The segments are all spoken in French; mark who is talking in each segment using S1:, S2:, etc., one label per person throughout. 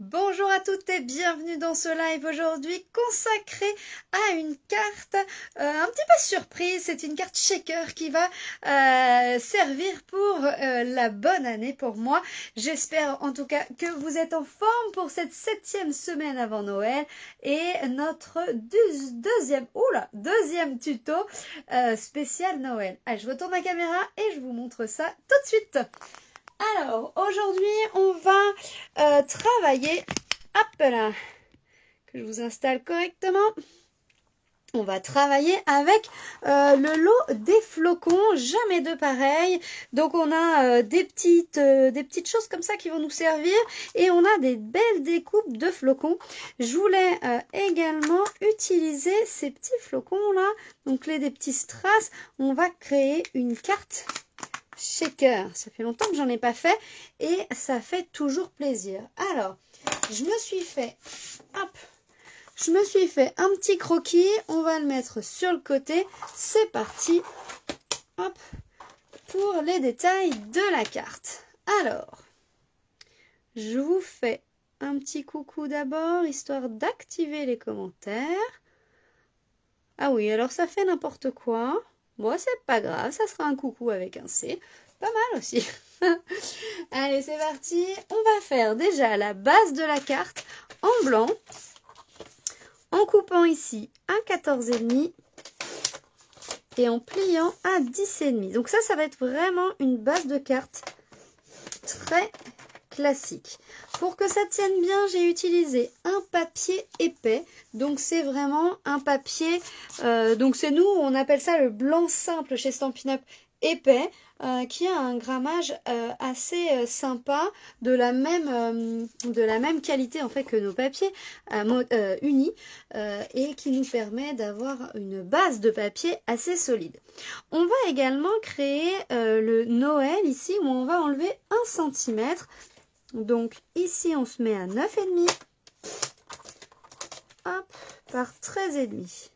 S1: Bonjour à toutes et bienvenue dans ce live aujourd'hui consacré à une carte un petit peu surprise. C'est une carte shaker qui va servir pour la bonne année pour moi. J'espère en tout cas que vous êtes en forme pour cette 7e semaine avant Noël et notre deuxième tuto spécial Noël. Allez, je retourne la caméra et je vous montre ça tout de suite. Alors, aujourd'hui, on va travailler, hop là, que je vous installe correctement. On va travailler avec le lot des flocons, jamais deux pareils. Donc, on a des petites choses comme ça qui vont nous servir. Et on a des belles découpes de flocons. Je voulais également utiliser ces petits flocons-là. Donc, des petits strass. On va créer une carte shaker. Ça fait longtemps que j'en ai pas fait et ça fait toujours plaisir. Alors, je me suis fait un petit croquis. On va le mettre sur le côté. C'est parti. Hop, pour les détails de la carte. Alors, je vous fais un petit coucou d'abord, histoire d'activer les commentaires. Ah oui, alors ça fait n'importe quoi. Bon, c'est pas grave, ça sera un coucou avec un C. Pas mal aussi. Allez, c'est parti. On va faire déjà la base de la carte en blanc. En coupant ici à 14,5 et en pliant à 10,5. Donc ça va être vraiment une base de carte très classique. Pour que ça tienne bien, j'ai utilisé un papier épais. Donc c'est vraiment un papier, donc c'est nous, on appelle ça le blanc simple chez Stampin' Up épais, qui a un grammage assez sympa, de la même qualité en fait que nos papiers unis, et qui nous permet d'avoir une base de papier assez solide. On va également créer le Noël ici, où on va enlever 1 cm. Donc ici on se met à 9,5, hop, par 13,5.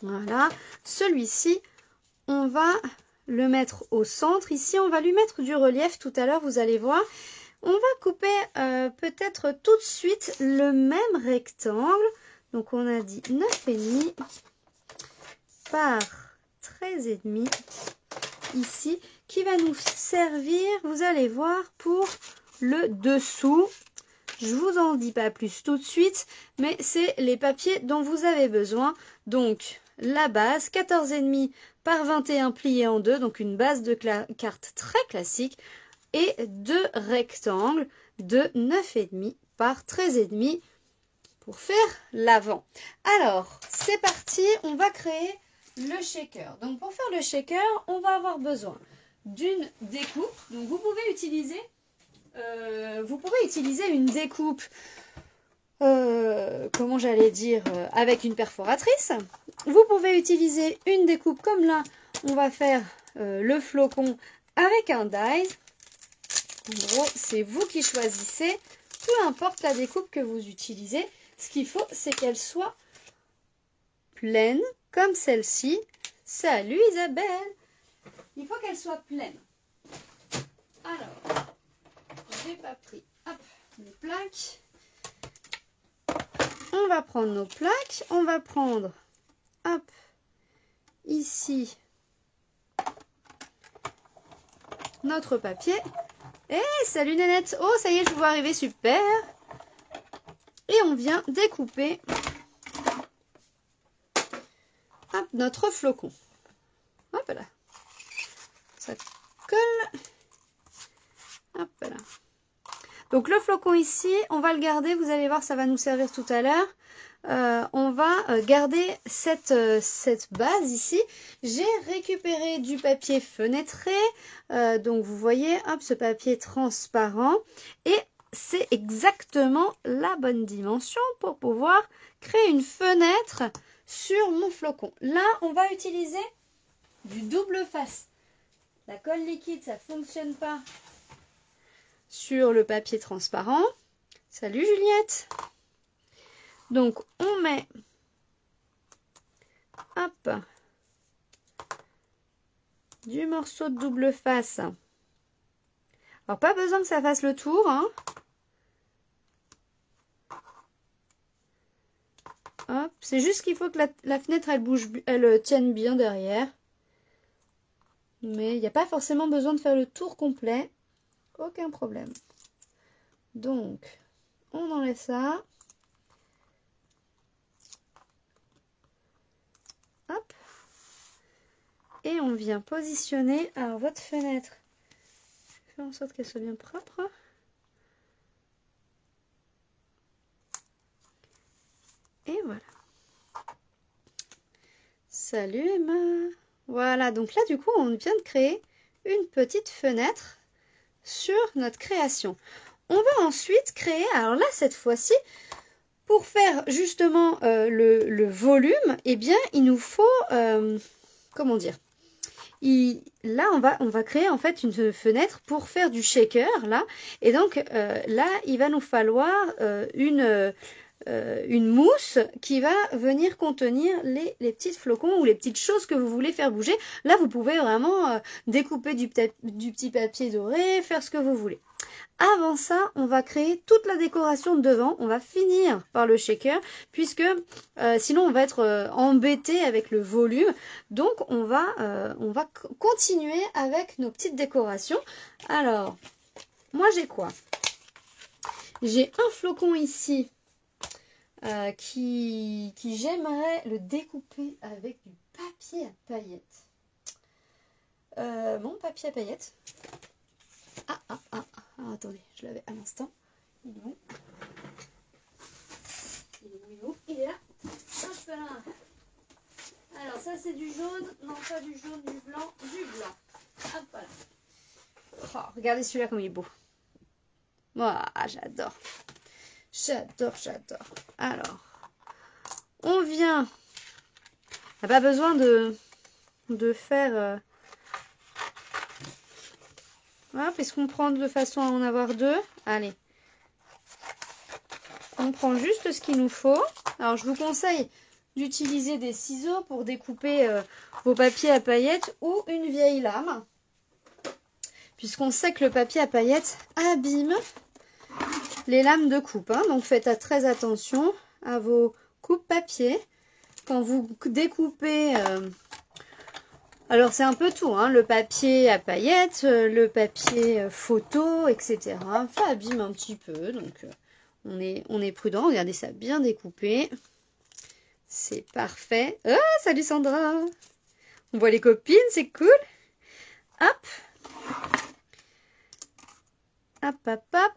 S1: Voilà, celui-ci, on va le mettre au centre. Ici, on va lui mettre du relief tout à l'heure, vous allez voir. On va couper peut-être tout de suite le même rectangle. Donc, on a dit 9,5 par 13,5 ici, qui va nous servir, vous allez voir, pour le dessous. Je vous en dis pas plus tout de suite, mais c'est les papiers dont vous avez besoin. Donc, la base, 14,5 par 21 plié en deux, donc une base de carte très classique, et 2 rectangles de 9,5 par 13,5 pour faire l'avant. Alors, c'est parti, on va créer le shaker. Donc, pour faire le shaker, on va avoir besoin d'une découpe. Donc, vous pouvez utiliser une découpe, comment j'allais dire, avec une perforatrice. Vous pouvez utiliser une découpe comme là, on va faire le flocon avec un die. En gros, c'est vous qui choisissez, peu importe la découpe que vous utilisez. Ce qu'il faut, c'est qu'elle soit pleine, comme celle-ci. Salut Isabelle! Il faut qu'elle soit pleine. Alors, j'ai pas pris mes plaques. On va prendre nos plaques. On va prendre, ici, notre papier. Et salut Nénette! Oh, ça y est, je vous vois arriver, super! Et on vient découper notre flocon. Hop là. Ça colle. Hop là. Donc le flocon ici, on va le garder, vous allez voir, ça va nous servir tout à l'heure. On va garder cette base ici. J'ai récupéré du papier fenêtré, donc vous voyez, ce papier transparent, et c'est exactement la bonne dimension pour pouvoir créer une fenêtre sur mon flocon. Là, on va utiliser du double face. La colle liquide, ça ne fonctionne pas sur le papier transparent. Salut Juliette! Donc on met du morceau de double face Alors pas besoin que ça fasse le tour, hein. Hop, c'est juste qu'il faut que la fenêtre elle bouge, elle tienne bien derrière. Mais il n'y a pas forcément besoin de faire le tour complet. Aucun problème. Donc, on enlève ça. Hop. Et on vient positionner alors votre fenêtre. Je vais faire en sorte qu'elle soit bien propre. Et voilà. Salut Emma. Voilà, donc là du coup on vient de créer une petite fenêtre sur notre création. On va ensuite créer, alors là cette fois-ci, pour faire justement le volume, eh bien il nous faut, comment dire, là on va créer en fait une fenêtre pour faire du shaker là. Et donc là il va nous falloir une mousse qui va venir contenir les petits flocons ou les petites choses que vous voulez faire bouger. Là, vous pouvez vraiment découper du petit papier doré, faire ce que vous voulez. Avant ça, on va créer toute la décoration de devant. On va finir par le shaker puisque sinon on va être embêté avec le volume. Donc, on va continuer avec nos petites décorations. Alors, moi j'ai quoi? J'ai un flocon ici. Qui j'aimerais le découper avec du papier à paillettes. Mon papier à paillettes. Ah, attendez, je l'avais à l'instant. Il est où? Il est là. Hop là. Alors ça c'est du jaune. Non, pas du jaune, du blanc. Du blanc. Hop là. Oh, regardez celui-là comme il est beau. Moi, j'adore. J'adore. Alors, on vient. On n'a pas besoin de faire. Voilà, puisqu'on prend de façon à en avoir deux. Allez. On prend juste ce qu'il nous faut. Alors, je vous conseille d'utiliser des ciseaux pour découper vos papiers à paillettes ou une vieille lame. Puisqu'on sait que le papier à paillettes abîme les lames de coupe, hein. Donc faites très attention à vos coupes papier quand vous découpez. Alors c'est un peu tout, hein, le papier à paillettes, le papier photo, etc. Ça abîme un petit peu, donc on est prudent. Regardez ça, bien découpé, c'est parfait. Oh, salut Sandra, on voit les copines, c'est cool. Hop, hop, hop, hop.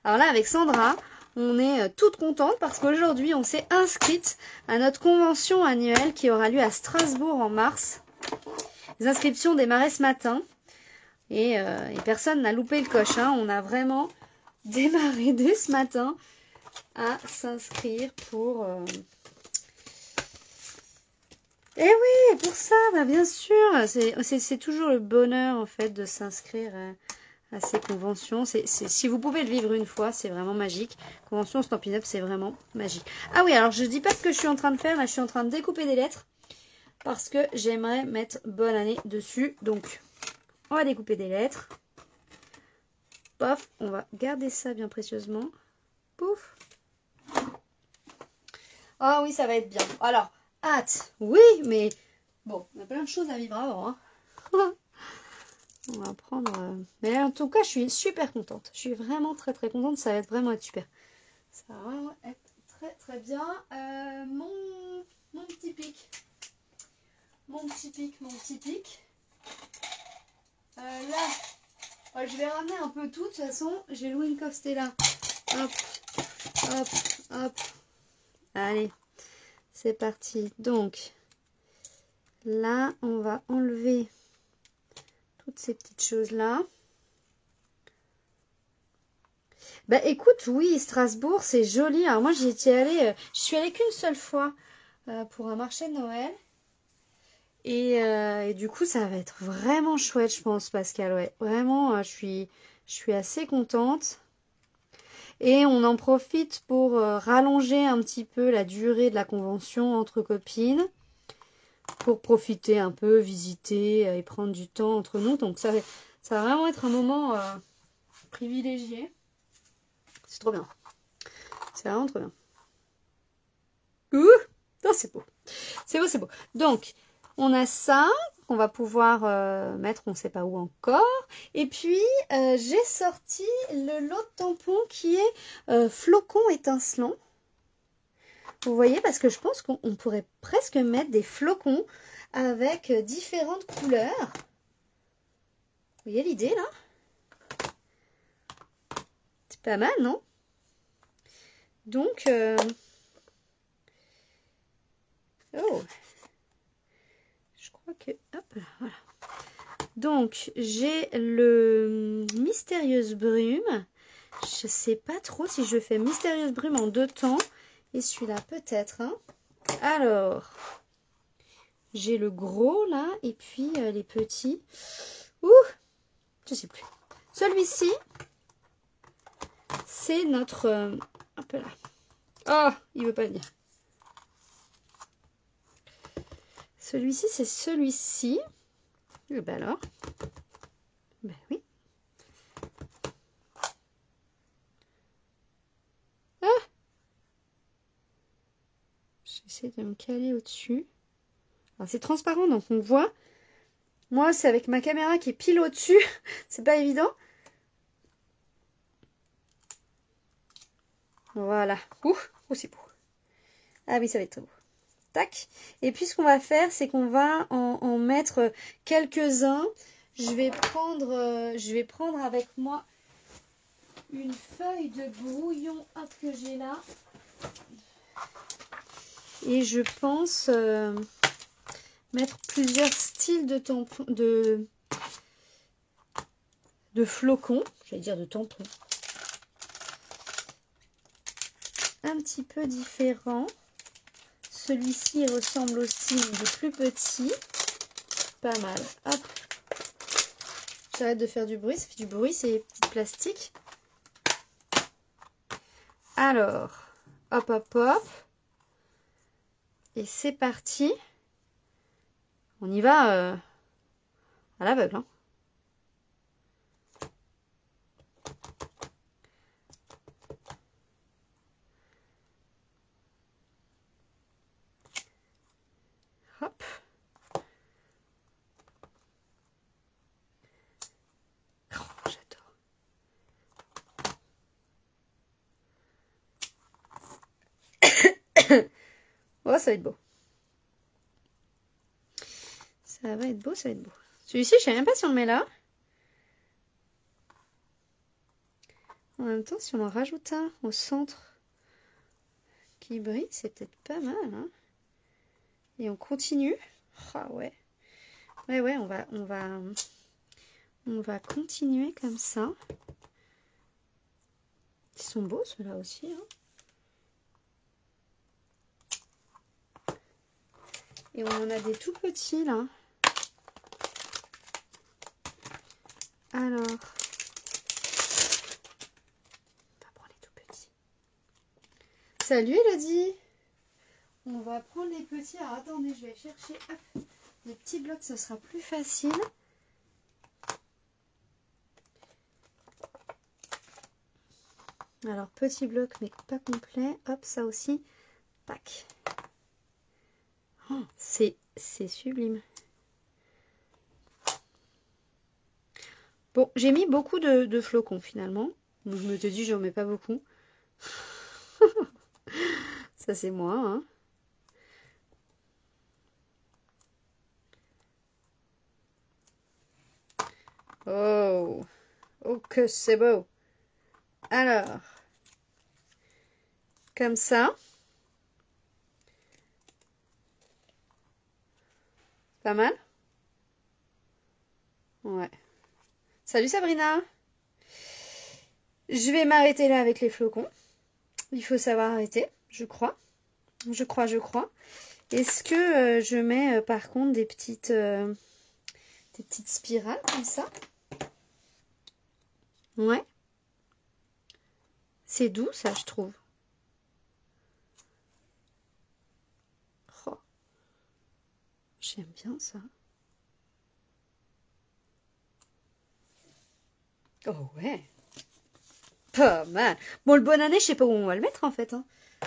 S1: Alors là, avec Sandra, on est toute contente parce qu'aujourd'hui, on s'est inscrite à notre convention annuelle qui aura lieu à Strasbourg en mars. Les inscriptions démarraient ce matin et personne n'a loupé le coche, hein. On a vraiment démarré dès ce matin à s'inscrire pour... Eh oui, pour ça, bah bien sûr, c'est toujours le bonheur en fait de s'inscrire à ces conventions. Si vous pouvez le vivre une fois, c'est vraiment magique. Convention Stampin' Up, c'est vraiment magique. Ah oui, alors je dis pas ce que je suis en train de faire. Là, je suis en train de découper des lettres parce que j'aimerais mettre bonne année dessus. Donc, on va découper des lettres. Pof, on va garder ça bien précieusement. Pouf. Ah oui, ça va être bien. Alors, hâte, oui, mais bon, on a plein de choses à vivre avant, hein. On va prendre... Mais en tout cas, je suis super contente. Je suis vraiment très contente. Ça va vraiment être super. Ça va vraiment être très bien. Mon petit pic. Mon petit pic. Là, je vais ramener un peu tout. De toute façon, j'ai loué une Costella. Hop, hop, hop. Allez, c'est parti. Donc, là, on va enlever... ces petites choses là. Bah écoute, oui, Strasbourg c'est joli. Alors moi j'y étais allée, je suis allée qu'une seule fois pour un marché de Noël et du coup ça va être vraiment chouette, je pense, Pascal. Ouais, vraiment, je suis assez contente et on en profite pour rallonger un petit peu la durée de la convention entre copines. Pour profiter un peu, visiter et prendre du temps entre nous. Donc ça Ça va vraiment être un moment privilégié. C'est trop bien. C'est vraiment trop bien. Ouh! Oh, c'est beau. C'est beau, c'est beau. Donc, on a ça qu'on va pouvoir mettre on ne sait pas où encore. Et puis, j'ai sorti le lot de tampons qui est flocon étincelant. Vous voyez, parce que je pense qu'on pourrait presque mettre des flocons avec différentes couleurs. Vous voyez l'idée, là? C'est pas mal, non? Donc, oh, je crois que, hop là, voilà. Donc, j'ai le Mystérieuse Brume. Je sais pas trop si je fais Mystérieuse Brume en 2 temps. Et celui-là, peut-être. Hein. Alors, j'ai le gros, là. Et puis, les petits. Ouh, je sais plus. Celui-ci, c'est notre... hop là. Oh, il veut pas venir. Celui-ci, c'est celui-ci. Et ben alors. Ben oui. Ah! J'essaie de me caler au-dessus. Alors c'est transparent, donc on voit. Moi, c'est avec ma caméra qui est pile au-dessus. C'est pas évident. Voilà. Ouh, oh, c'est beau. Ah oui, ça va être très beau. Tac. Et puis ce qu'on va faire, c'est qu'on va en mettre quelques-uns. Je vais prendre avec moi une feuille de brouillon que j'ai là. Et je pense mettre plusieurs styles de tampons, de flocons. J'allais dire de tampons. Un petit peu différent. Celui-ci ressemble aussi, mais il est plus petit. Pas mal. Hop. J'arrête de faire du bruit. Ça fait du bruit, ces petits plastiques. Alors, hop, hop, hop. Et c'est parti. On y va à l'aveugle. Hein. Hop. Oh, j'adore. Oh, ça va être beau. Ça va être beau, ça va être beau. Celui-ci, je sais même pas si on le met là. En même temps, si on en rajoute un au centre qui brille, c'est peut-être pas mal. Hein. Et on continue. Ah ouais. Ouais, on va continuer comme ça. Ils sont beaux ceux-là aussi. Hein. Et on en a des tout petits là. Alors, on va prendre les tout petits. Salut Elodie. On va prendre les petits. Alors attendez, je vais chercher hop, les petits blocs, ce sera plus facile. Alors, petit bloc, mais pas complet. Hop, ça aussi. Tac. Oh, c'est sublime. Bon, j'ai mis beaucoup de flocons finalement. Donc, je me suis dit, j'en mets pas beaucoup. Ça, c'est moi. Hein. Oh, oh que c'est beau. Alors, comme ça. Pas mal? Ouais. Salut Sabrina. Je vais m'arrêter là avec les flocons. Il faut savoir arrêter, je crois. Je crois. Est-ce que je mets par contre des petites spirales comme ça? Ouais. C'est doux ça, je trouve. Oh. J'aime bien ça. Oh ouais. Pas mal. Bon, le bonne année, je sais pas où on va le mettre en fait. Hein.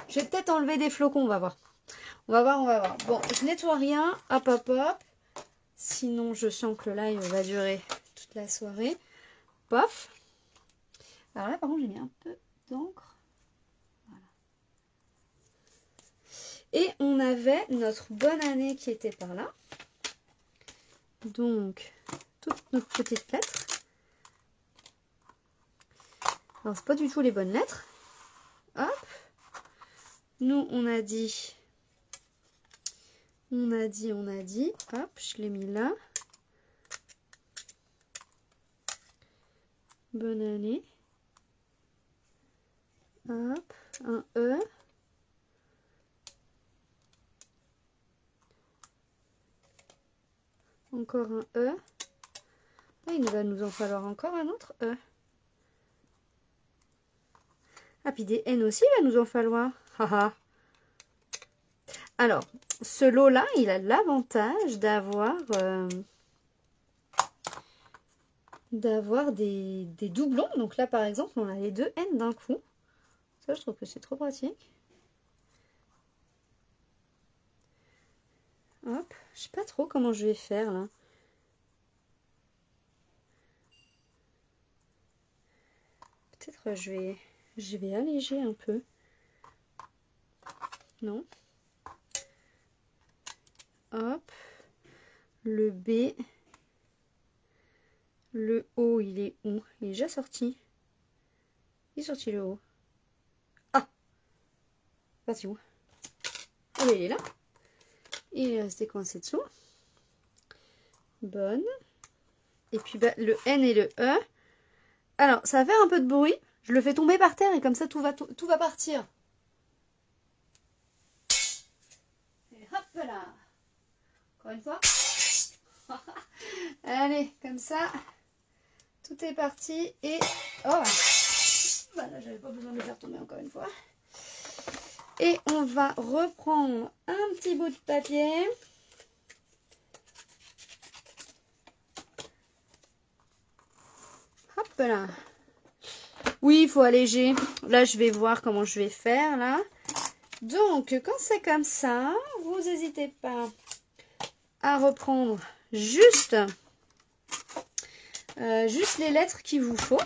S1: Je vais peut-être enlever des flocons, on va voir. On va voir, on va voir. Bon, je nettoie rien. Hop, hop, hop. Sinon, je sens que le live va durer toute la soirée. Pof. Alors là, par contre, j'ai mis un peu d'encre. Voilà. Et on avait notre bonne année qui était par là. Donc, toutes nos petites lettres. Alors, c'est pas du tout les bonnes lettres. Hop. Nous, on a dit. Hop, je l'ai mis là. Bonne année. Hop, un E. Encore un E. Et il va nous en falloir encore un autre E. Ah, puis des N aussi, il va nous en falloir. Haha. Alors, ce lot-là, il a l'avantage d'avoir des doublons. Donc là, par exemple, on a les deux N d'un coup. Ça, je trouve que c'est trop pratique. Hop, je sais pas trop comment je vais faire là. Peut-être je vais alléger un peu. Non. Hop. Le B. Le O, il est où? Il est déjà sorti. Il est sorti le O. Ah! Parti où? Ah, mais il est là. Il est resté coincé dessous. Bonne. Et puis bah, le N et le E. Alors, ça va faire un peu de bruit. Je le fais tomber par terre et comme ça, tout va partir. Et hop là. Encore une fois. Allez, comme ça. Tout est parti. Et... Oh! Voilà, j'avais pas besoin de le faire tomber encore une fois. Et on va reprendre un petit bout de papier. Hop là. Oui, il faut alléger. Là, je vais voir comment je vais faire là. Donc, quand c'est comme ça, vous n'hésitez pas à reprendre juste les lettres qu'il vous faut.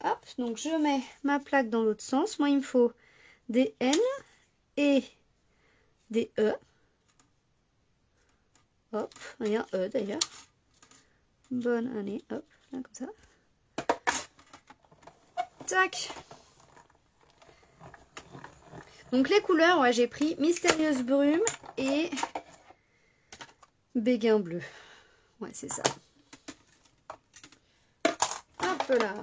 S1: Hop, donc je mets ma plaque dans l'autre sens. Moi, il me faut des N et des E. Hop, il y a un E d'ailleurs. Bonne année, hop, là, comme ça. Tac. Donc les couleurs, ouais, j'ai pris Mystérieuse Brume et Béguin Bleu. Ouais, c'est ça. Hop là.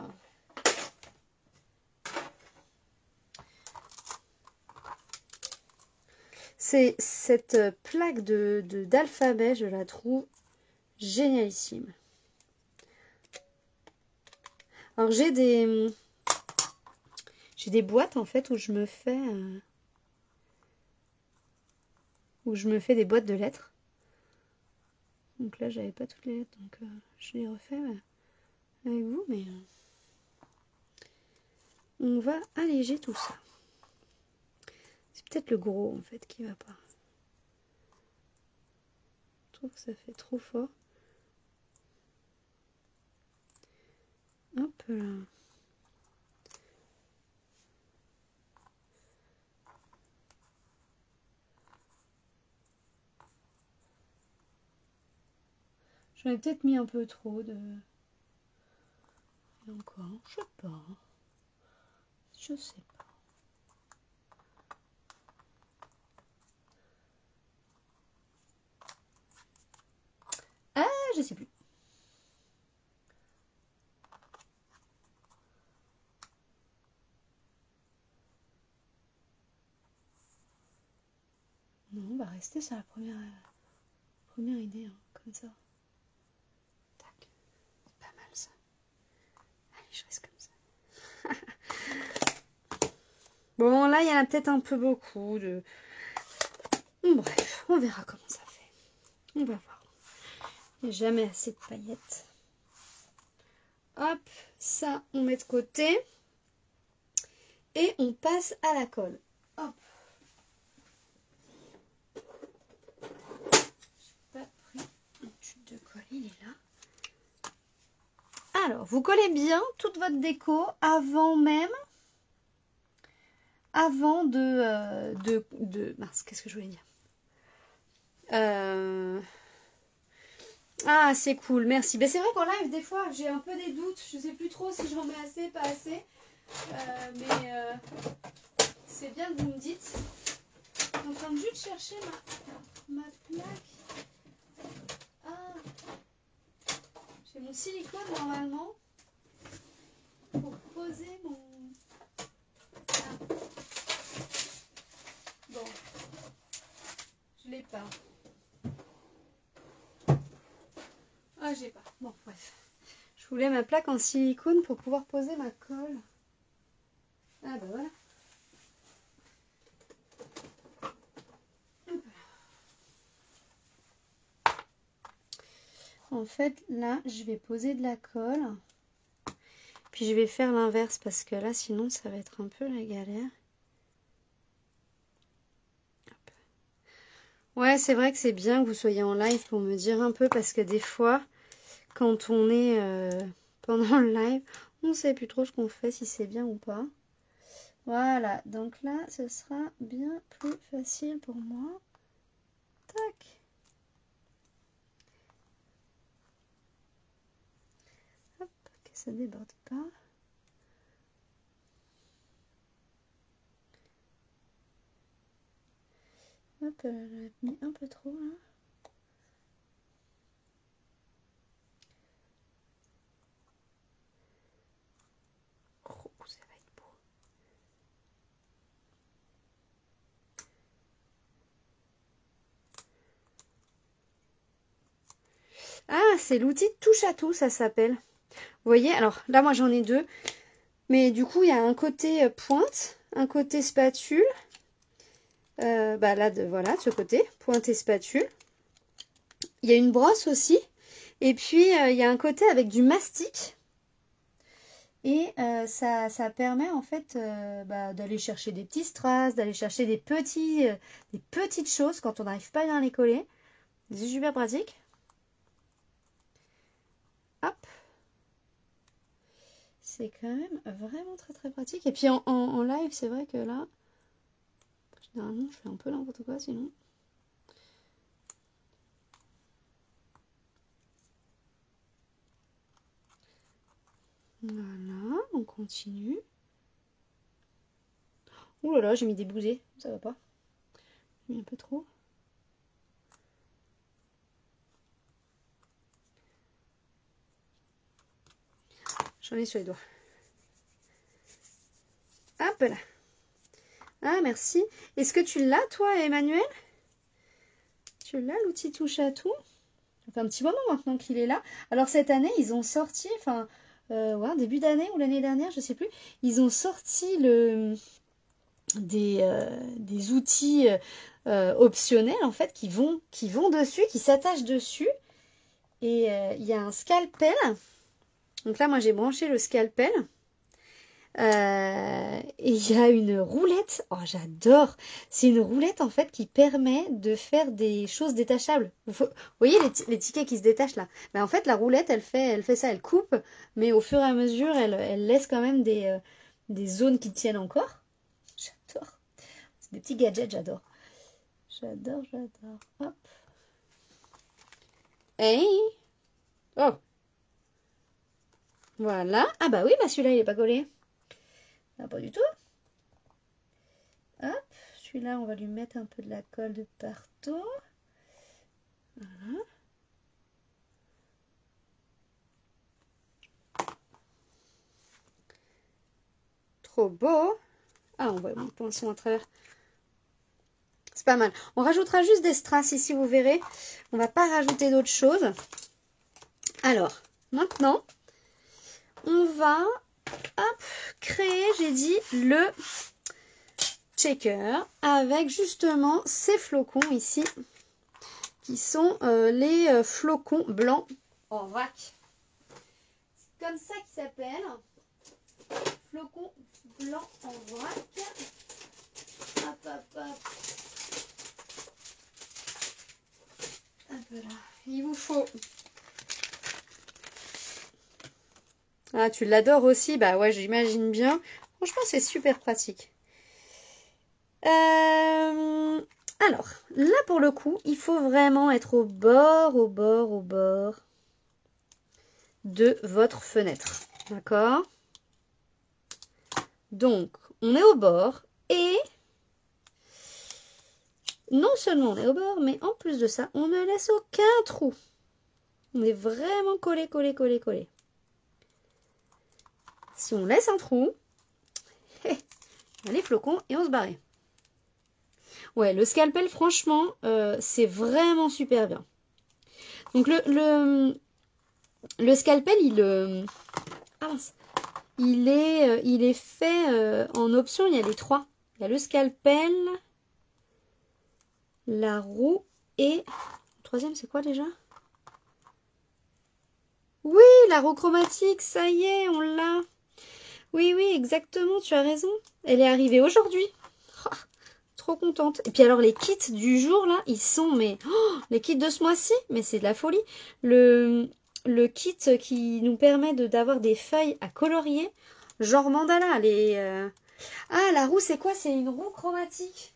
S1: C'est cette plaque d'alphabet, je la trouve génialissime. Alors j'ai des boîtes en fait où je me fais des boîtes de lettres. Donc là j'avais pas toutes les lettres, donc je les refais avec vous, mais on va alléger tout ça. C'est peut-être le gros en fait qui va pas. Je trouve que ça fait trop fort. Hop là. J'en ai peut-être mis un peu trop de... Et encore, je sais pas. Je sais pas. Ah, je sais plus. Non, on va rester sur la première idée, hein, comme ça. Tac. C'est pas mal ça. Allez, je reste comme ça. Bon, là, il y en a peut-être un peu beaucoup de... Bref, on verra comment ça fait. On va voir. Il n'y a jamais assez de paillettes. Hop, ça on met de côté. Et on passe à la colle. Hop. J'ai pas pris un tube de colle, il est là. Alors, vous collez bien toute votre déco avant même, avant mince, qu'est-ce que je voulais dire? Ah, c'est cool, merci. Ben, c'est vrai qu'en live, des fois, j'ai un peu des doutes. Je sais plus trop si j'en mets assez, pas assez. Mais c'est bien que vous me dites. Je suis en train de juste chercher ma plaque. Ah, j'ai mon silicone normalement pour poser mon... Ah. Bon, je l'ai pas. Ah, j'ai pas. Bon, bref. Je voulais ma plaque en silicone pour pouvoir poser ma colle. Ah bah voilà. En fait, là, je vais poser de la colle. Puis je vais faire l'inverse parce que là, sinon, ça va être un peu la galère. Hop. Ouais, c'est vrai que c'est bien que vous soyez en live pour me dire un peu parce que des fois, quand on est pendant le live, on ne sait plus trop ce qu'on fait, si c'est bien ou pas. Voilà, donc là, ce sera bien plus facile pour moi. Tac. Hop, que ça ne déborde pas. Hop, j'ai mis un peu trop là. Oh, ça va être beau. Ah, c'est l'outil touche à tout, ça s'appelle. Vous voyez, alors là, moi j'en ai deux. Mais du coup, il y a un côté pointe, un côté spatule. Bah là, voilà, de ce côté, pointe et spatule. Il y a une brosse aussi. Et puis, il y a un côté avec du mastic. Et ça permet en fait d'aller chercher des petits strass, d'aller chercher des petites choses quand on n'arrive pas bien à les coller. C'est super pratique. Hop. C'est quand même vraiment très très pratique. Et puis en live, c'est vrai que là, généralement, je fais un peu n'importe quoi sinon. Voilà, on continue. Ouh là là, j'ai mis des bousées, ça va pas. J'ai mis un peu trop. J'en ai sur les doigts. Hop là. Ah, merci. Est-ce que tu l'as, toi, Emmanuel? Tu l'as, l'outil touche à tout? Ça fait un petit moment maintenant qu'il est là. Alors, cette année, ils ont sorti, enfin, ouais, début d'année ou l'année dernière, je sais plus, ils ont sorti des outils optionnels, en fait, qui vont dessus, qui s'attachent dessus. Et il y a un scalpel. Donc là, moi, j'ai branché le scalpel. Et il y a une roulette. Oh, j'adore. C'est une roulette, en fait, qui permet de faire des choses détachables. Vous voyez les tickets qui se détachent, là? Ben, en fait, la roulette, elle fait ça. Elle coupe, mais au fur et à mesure, elle laisse quand même des zones qui tiennent encore. J'adore. C'est des petits gadgets, j'adore. J'adore. Hop. Hey. Oh. Voilà. Ah bah oui, bah celui-là, il n'est pas collé. Ah, pas du tout. Hop. Celui-là, on va lui mettre un peu de la colle de partout. Voilà. Trop beau. Ah, on voit mon poinçon à travers. C'est pas mal. On rajoutera juste des strass ici, vous verrez. On va pas rajouter d'autres choses. Alors, maintenant, on va créer, j'ai dit, le checker avec justement ces flocons ici, qui sont les flocons blancs en vrac. comme ça qu'il s'appelle. Flocon blanc en vrac. Hop, hop, hop. Un peu là. Il vous faut... Ah, tu l'adores aussi? Bah ouais, j'imagine bien. Franchement, c'est super pratique. Alors, là pour le coup, il faut vraiment être au bord de votre fenêtre. D'accord? Donc, on est au bord et non seulement on est au bord, mais en plus de ça, on ne laisse aucun trou. On est vraiment collé. Si on laisse un trou, les flocons et on se barre. Ouais, le scalpel, franchement, c'est vraiment super bien. Donc le scalpel, il est fait en option. Il y a les trois. Il y a le scalpel, la roue et... Le troisième, c'est quoi déjà? Oui, la roue chromatique, ça y est, on l'a. Oui, exactement, tu as raison. Elle est arrivée aujourd'hui. Oh, trop contente. Et puis alors, les kits du jour, là, ils sont... Mais les kits de ce mois-ci, mais c'est de la folie. Le kit qui nous permet d'avoir des feuilles à colorier, genre mandala. Ah, la roue, c'est quoi? C'est une roue chromatique.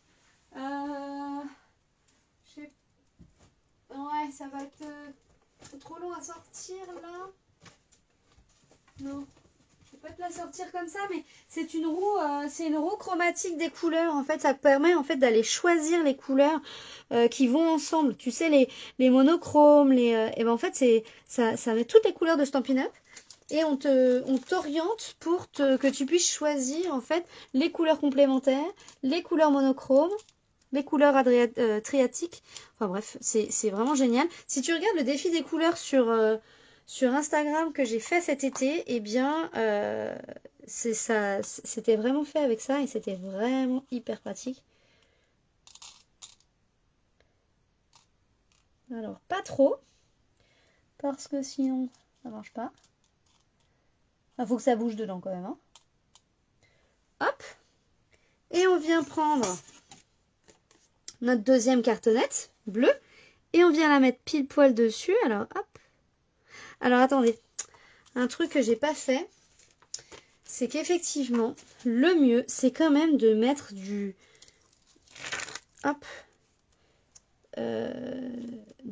S1: Ouais, ça va être trop long à sortir, là. Non. Je vais pas te la sortir comme ça, mais c'est une roue chromatique des couleurs. En fait, ça te permet en fait d'aller choisir les couleurs qui vont ensemble. Tu sais, les monochromes, et ben en fait ça met toutes les couleurs de Stampin' Up et on t'oriente pour que tu puisses choisir en fait les couleurs complémentaires, les couleurs monochromes, les couleurs triatiques. Enfin bref, c'est vraiment génial. Si tu regardes le défi des couleurs sur Instagram que j'ai fait cet été, eh bien, c'était vraiment fait avec ça et c'était vraiment hyper pratique. Alors, pas trop, parce que sinon, ça marche pas. Il faut que ça bouge dedans quand même. Hein. Hop. Et on vient prendre notre deuxième cartonnette bleue et on vient la mettre pile poil dessus. Alors, hop. Alors, attendez. Un truc que j'ai pas fait, c'est qu'effectivement, le mieux, c'est quand même de mettre de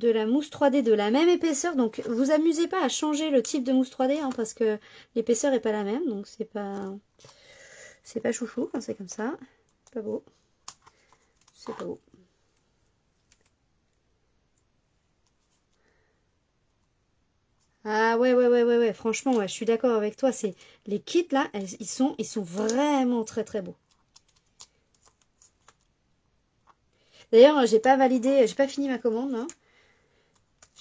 S1: la mousse 3D de la même épaisseur. Donc, vous amusez pas à changer le type de mousse 3D, hein, parce que l'épaisseur est pas la même. Donc, c'est pas chouchou quand c'est comme ça. C'est pas beau. C'est pas beau. Ah ouais, franchement, ouais, je suis d'accord avec toi. Les kits là, ils sont vraiment très beaux. D'ailleurs, j'ai pas fini ma commande. Hein.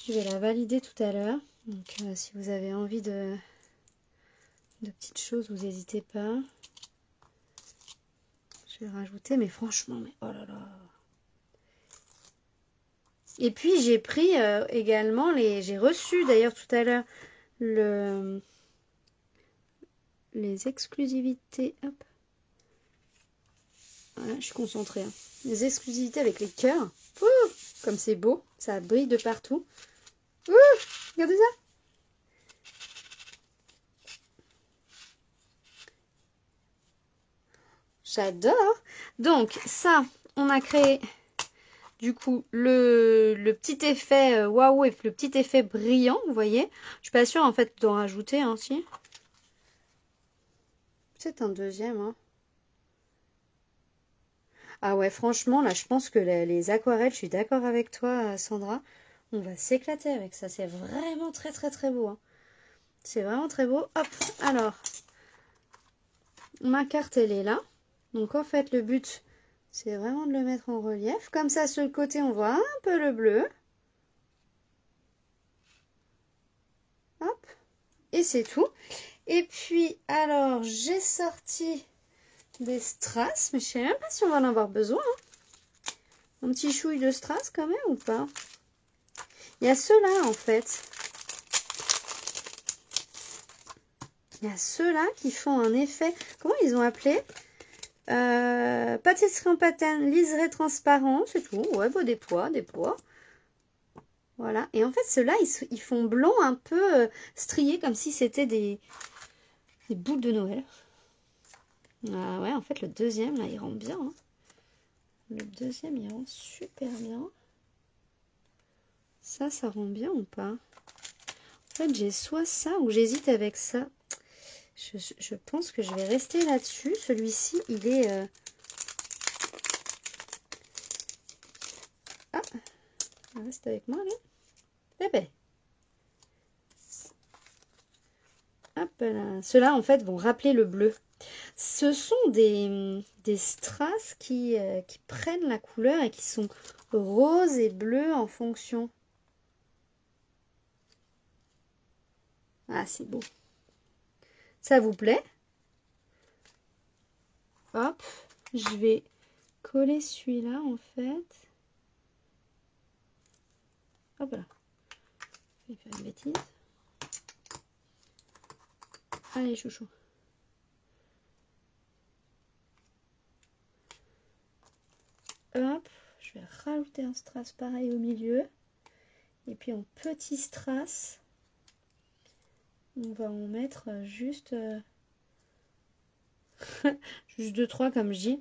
S1: Je vais la valider tout à l'heure. Donc, si vous avez envie de petites choses, vous n'hésitez pas. Je vais rajouter, mais franchement, oh là là. Et puis j'ai pris également j'ai reçu d'ailleurs tout à l'heure les exclusivités. Hop. Voilà, je suis concentrée. Hein. Les exclusivités avec les cœurs. Ouh, comme c'est beau, ça brille de partout. Ouh, regardez ça. J'adore. Donc ça, on a créé du coup le petit effet waouh et le petit effet brillant, vous voyez. Je suis pas sûre en fait d'en rajouter, hein, si. C'est un deuxième, hein. Ah ouais, franchement, là, je pense que les aquarelles, je suis d'accord avec toi, Sandra. On va s'éclater avec ça. C'est vraiment très beau. Hein. C'est vraiment très beau. Hop, alors, ma carte, elle est là. Donc, en fait, le but, c'est vraiment de le mettre en relief. Comme ça, sur le côté, on voit un peu le bleu. Hop, et c'est tout. Et puis, alors, j'ai sorti des strass, mais je sais même pas si on va en avoir besoin. Hein. Un petit chouille de strass quand même ou pas? Il y a ceux-là en fait. Il y a ceux-là qui font un effet, comment ils ont appelé? Pâtisserie en patine, liseré transparent, c'est tout. Ouais, bah, des pois. Voilà. Et en fait, ceux-là, ils font blanc un peu strié, comme si c'était des boules de Noël. Ah ouais, en fait, le deuxième, là, il rend bien. Hein. Le deuxième, il rend super bien. Ça rend bien ou pas? En fait, j'ai soit ça ou j'hésite avec ça. Je pense que je vais rester là-dessus. Celui-ci, il est... Ah, reste avec moi, là. Eh ben. Hop là. Ceux-là, en fait, vont rappeler le bleu. Ce sont des strass qui prennent la couleur et qui sont roses et bleus en fonction. Ah, c'est beau. Ça vous plaît? Hop, je vais coller celui-là, en fait. Hop là. Je vais faire une bêtise. Allez, chouchou. Hop, je vais rajouter un strass pareil au milieu. Et puis en petit strass, on va en mettre juste... juste 2-3 comme je dis.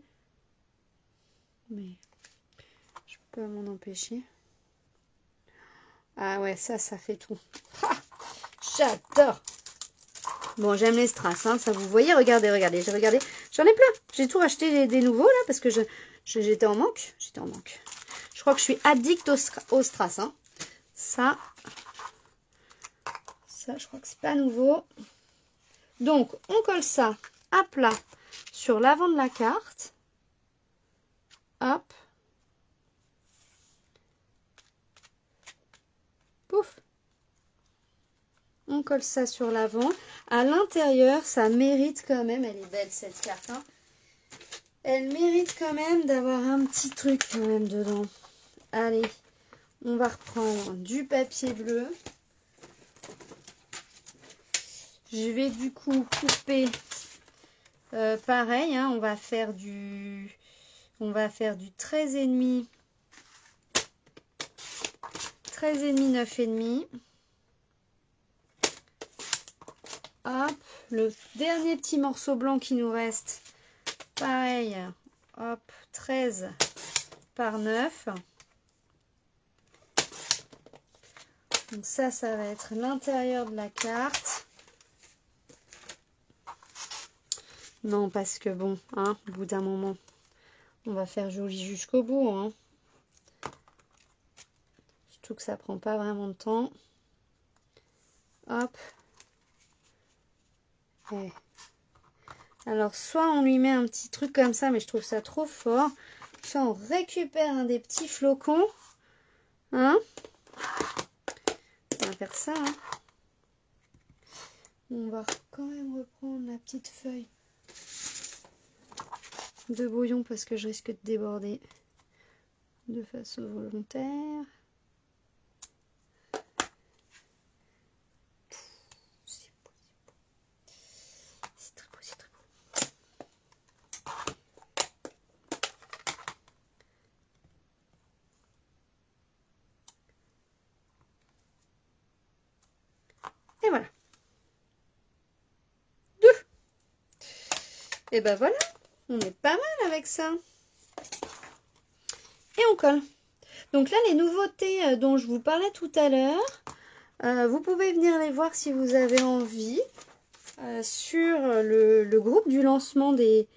S1: Mais je peux pas m'en empêcher. Ah ouais, ça fait tout. J'adore. Bon, j'aime les strass, hein, ça vous voyez, regardez, j'ai regardé. J'en ai plein. J'ai tout racheté des nouveaux là parce que j'étais en manque. Je crois que je suis addict au strass. Hein. Ça, je crois que c'est pas nouveau. Donc, on colle ça à plat sur l'avant de la carte. Hop. Pouf. On colle ça sur l'avant. À l'intérieur, ça mérite quand même, elle est belle cette carte. Hein. Elle mérite quand même d'avoir un petit truc quand même dedans. Allez, on va reprendre du papier bleu. Je vais du coup couper pareil. Hein, on va faire du 13,5. 13,5, 9,5. Hop, le dernier petit morceau blanc qui nous reste, pareil, hop, 13 par 9. Donc ça va être l'intérieur de la carte. Non, parce que bon, hein, au bout d'un moment, on va faire joli jusqu'au bout. Hein. Surtout que ça prend pas vraiment de temps. Hop. Ouais. Alors, soit on lui met un petit truc comme ça, mais je trouve ça trop fort. Soit on récupère un des petits flocons. Hein? On va faire ça. Hein? On va quand même reprendre la petite feuille de brouillon parce que je risque de déborder de façon volontaire. Et voilà. Et ben voilà, on est pas mal avec ça. Et on colle. Donc là, les nouveautés dont je vous parlais tout à l'heure, vous pouvez venir les voir si vous avez envie sur le groupe du lancement des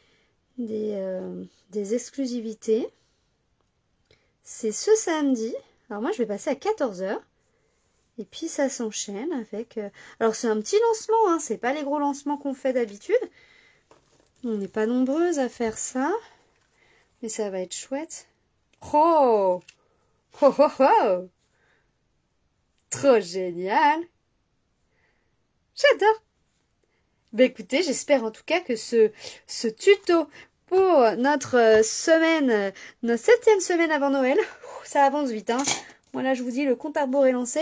S1: exclusivités. C'est ce samedi. Alors moi, je vais passer à 14 h. Et puis ça s'enchaîne avec... Alors c'est un petit lancement, hein, c'est pas les gros lancements qu'on fait d'habitude. On n'est pas nombreuses à faire ça. Mais ça va être chouette. Oh! Oh oh oh! Trop génial! J'adore! Ben écoutez, j'espère en tout cas que ce tuto pour notre semaine, notre 7e semaine avant Noël, ça avance vite, hein. Moi là je vous dis, le compte à rebours est lancé.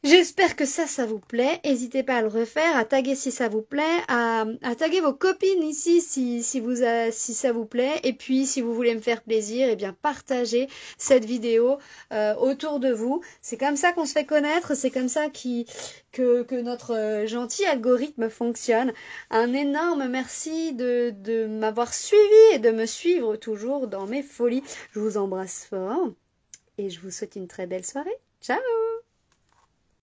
S1: J'espère que ça vous plaît. N'hésitez pas à le refaire, à taguer si ça vous plaît, à taguer vos copines ici si ça vous plaît. Et puis, si vous voulez me faire plaisir, eh bien, partagez cette vidéo autour de vous. C'est comme ça qu'on se fait connaître, c'est comme ça que notre gentil algorithme fonctionne. Un énorme merci de m'avoir suivi et de me suivre toujours dans mes folies. Je vous embrasse fort et je vous souhaite une très belle soirée. Ciao!